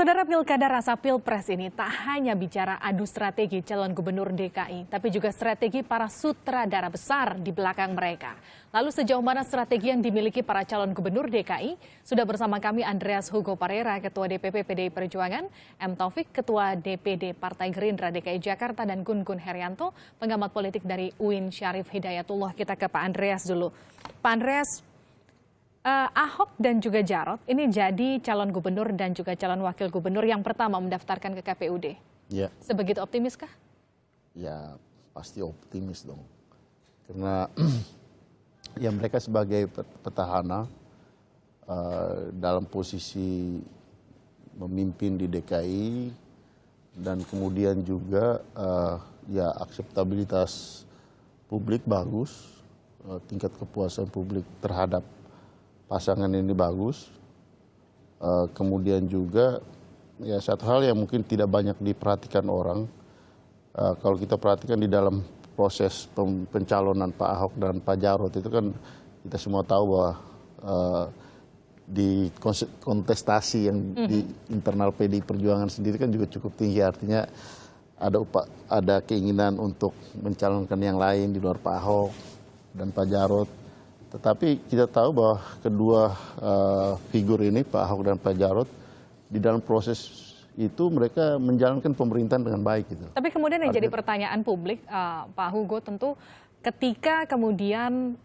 Saudara, pilkada rasa pilpres ini tak hanya bicara adu strategi calon gubernur DKI, tapi juga strategi para sutradara besar di belakang mereka. Lalu sejauh mana strategi yang dimiliki para calon gubernur DKI? Sudah bersama kami Andreas Hugo Parera, Ketua DPP PDI Perjuangan, M. Taufik, Ketua DPD Partai Gerindra DKI Jakarta, dan Gun Gun Herianto, pengamat politik dari UIN Syarif Hidayatullah. Kita ke Pak Andreas dulu. Pak Andreas, Ahok dan juga Jarot ini jadi calon gubernur dan juga calon wakil gubernur yang pertama mendaftarkan ke KPUD. Ya. Sebegitu optimiskah? Ya, pasti optimis dong. Karena ya mereka sebagai petahana dalam posisi memimpin di DKI dan kemudian juga ya akseptabilitas publik bagus, tingkat kepuasan publik terhadap pasangan ini bagus. Kemudian juga ya satu hal yang mungkin tidak banyak diperhatikan orang, kalau kita perhatikan di dalam proses pencalonan Pak Ahok dan Pak Jarot itu kan kita semua tahu bahwa di kontestasi yang di internal PDI Perjuangan sendiri kan juga cukup tinggi, artinya ada keinginan untuk mencalonkan yang lain di luar Pak Ahok dan Pak Jarot. Tetapi kita tahu bahwa kedua figur ini, Pak Ahok dan Pak Jarot, di dalam proses itu mereka menjalankan pemerintahan dengan baik. Gitu. Tapi kemudian yang jadi pertanyaan publik, Pak Hugo, tentu ketika kemudian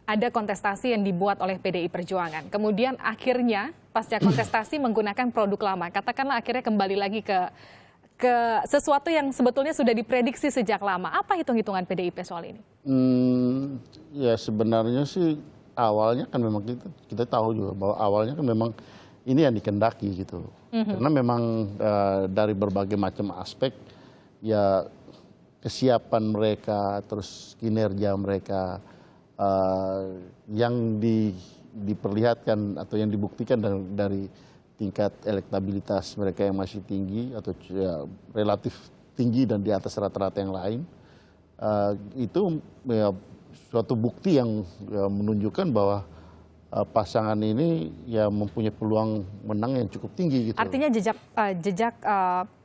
ada kontestasi yang dibuat oleh PDI Perjuangan, kemudian akhirnya pasca kontestasi menggunakan produk lama, katakanlah akhirnya kembali lagi ke sesuatu yang sebetulnya sudah diprediksi sejak lama. Apa hitung-hitungan PDIP soal ini? Ya sebenarnya sih awalnya kan memang kita tahu juga bahwa awalnya kan memang ini yang dikehendaki gitu. Karena memang dari berbagai macam aspek ya kesiapan mereka, terus kinerja mereka yang diperlihatkan atau yang dibuktikan dari tingkat elektabilitas mereka yang masih tinggi atau ya, relatif tinggi dan di atas rata-rata yang lain, itu ya, suatu bukti yang ya, menunjukkan bahwa pasangan ini ya mempunyai peluang menang yang cukup tinggi. Gitu. Artinya jejak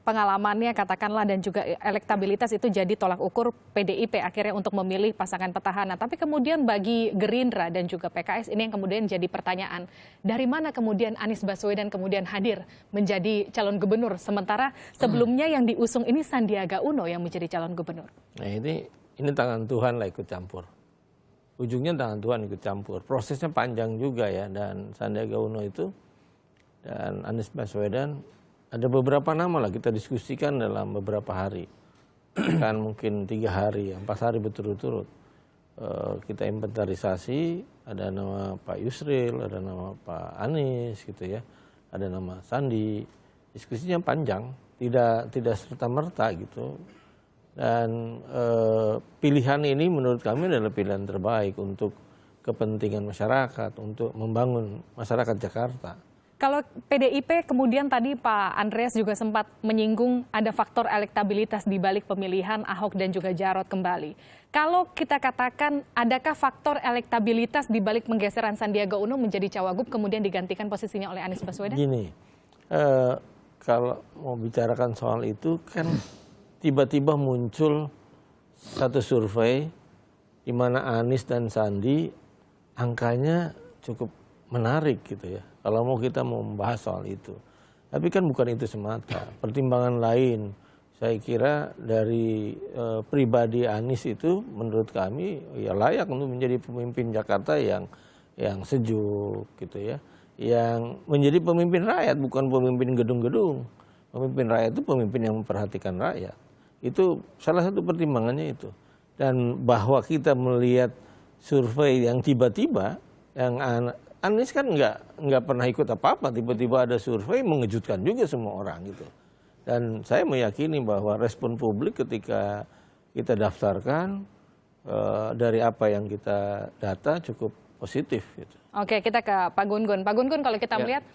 pengalamannya katakanlah dan juga elektabilitas itu jadi tolak ukur PDIP akhirnya untuk memilih pasangan petahana. Tapi kemudian bagi Gerindra dan juga PKS ini yang kemudian jadi pertanyaan. Dari mana kemudian Anies Baswedan kemudian hadir menjadi calon gubernur? Sementara sebelumnya yang diusung ini Sandiaga Uno yang menjadi calon gubernur. Nah ini tangan Tuhan lah ikut campur. Ujungnya tangan Tuhan ikut campur. Prosesnya panjang juga ya, dan Sandiaga Uno itu dan Anies Baswedan ada beberapa nama lah kita diskusikan dalam beberapa hari. Kan mungkin 3 hari, 4 hari berturut-turut. Kita inventarisasi, ada nama Pak Yusril, ada nama Pak Anies gitu ya. Ada nama Sandi. Diskusinya panjang, tidak serta-merta gitu. Dan pilihan ini menurut kami adalah pilihan terbaik untuk kepentingan masyarakat, untuk membangun masyarakat Jakarta. Kalau PDIP kemudian tadi Pak Andreas juga sempat menyinggung ada faktor elektabilitas di balik pemilihan Ahok dan juga Jarot kembali. Kalau kita katakan adakah faktor elektabilitas di balik penggeseran Sandiaga Uno menjadi cawagup kemudian digantikan posisinya oleh Anies Baswedan? Gini, kalau mau bicarakan soal itu kan tiba-tiba muncul satu survei di mana Anies dan Sandi angkanya cukup menarik gitu ya. Kalau kita mau membahas soal itu. Tapi kan bukan itu semata. Pertimbangan lain, saya kira dari pribadi Anies itu menurut kami ya layak untuk menjadi pemimpin Jakarta yang sejuk gitu ya. Yang menjadi pemimpin rakyat, bukan pemimpin gedung-gedung. Pemimpin rakyat itu pemimpin yang memperhatikan rakyat. Itu salah satu pertimbangannya itu. Dan bahwa kita melihat survei yang tiba-tiba, yang Anies kan nggak pernah ikut apa-apa, tiba-tiba ada survei mengejutkan juga semua orang gitu. Dan saya meyakini bahwa respon publik ketika kita daftarkan dari apa yang kita data cukup positif gitu. Oke, kita ke Pak Gun Gun. Pak Gun Gun, kalau kita melihat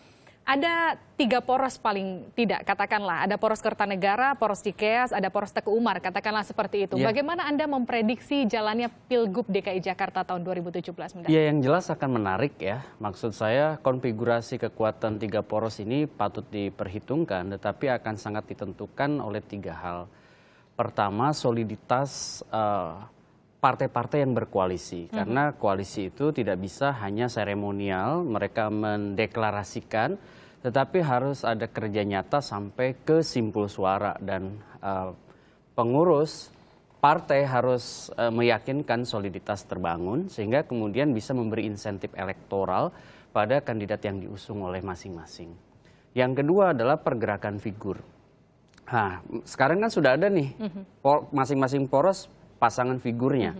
Ada 3 poros paling tidak, katakanlah. Ada poros Kertanegara, poros Cikeas, ada poros Teguh Umar, katakanlah seperti itu. Ya. Bagaimana Anda memprediksi jalannya Pilgub DKI Jakarta tahun 2017 mendatang? Ya, yang jelas akan menarik ya. Maksud saya konfigurasi kekuatan 3 poros ini patut diperhitungkan, tetapi akan sangat ditentukan oleh 3 hal. Pertama, soliditas partai-partai yang berkoalisi. Karena koalisi itu tidak bisa hanya seremonial, mereka mendeklarasikan, tetapi harus ada kerja nyata sampai ke simpul suara. Dan pengurus partai harus meyakinkan soliditas terbangun, sehingga kemudian bisa memberi insentif elektoral pada kandidat yang diusung oleh masing-masing. Yang kedua adalah pergerakan figur. Nah, sekarang kan sudah ada nih, masing-masing poros pasangan figurnya.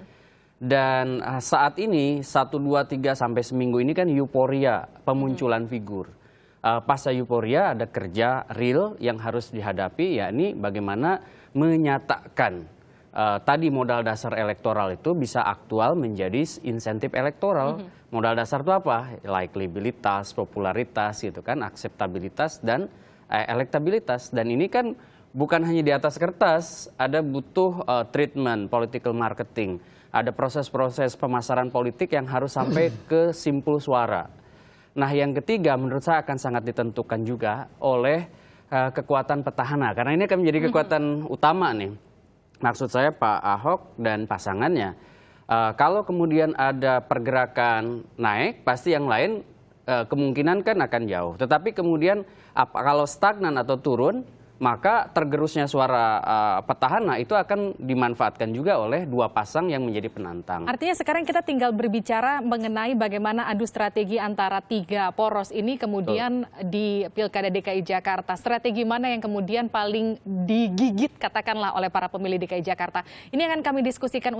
Dan saat ini 1, 2, 3 sampai seminggu ini kan euforia pemunculan figur. Pasca euforia ada kerja real yang harus dihadapi, yakni bagaimana menyatakan tadi modal dasar elektoral itu bisa aktual menjadi insentif elektoral. Modal dasar itu apa? Likabilitas, popularitas gitu kan, akseptabilitas dan elektabilitas. Dan ini kan bukan hanya di atas kertas, ada butuh treatment, political marketing. Ada proses-proses pemasaran politik yang harus sampai ke simpul suara. Nah, yang ketiga menurut saya akan sangat ditentukan juga oleh kekuatan petahana. Karena ini akan menjadi kekuatan utama nih. Maksud saya Pak Ahok dan pasangannya. Kalau kemudian ada pergerakan naik, pasti yang lain kemungkinan kan akan jauh. Tetapi kemudian kalau stagnan atau turun, maka tergerusnya suara petahana itu akan dimanfaatkan juga oleh 2 pasang yang menjadi penantang. Artinya sekarang kita tinggal berbicara mengenai bagaimana adu strategi antara 3 poros ini kemudian di Pilkada DKI Jakarta. Strategi mana yang kemudian paling digigit katakanlah oleh para pemilih DKI Jakarta. Ini akan kami diskusikan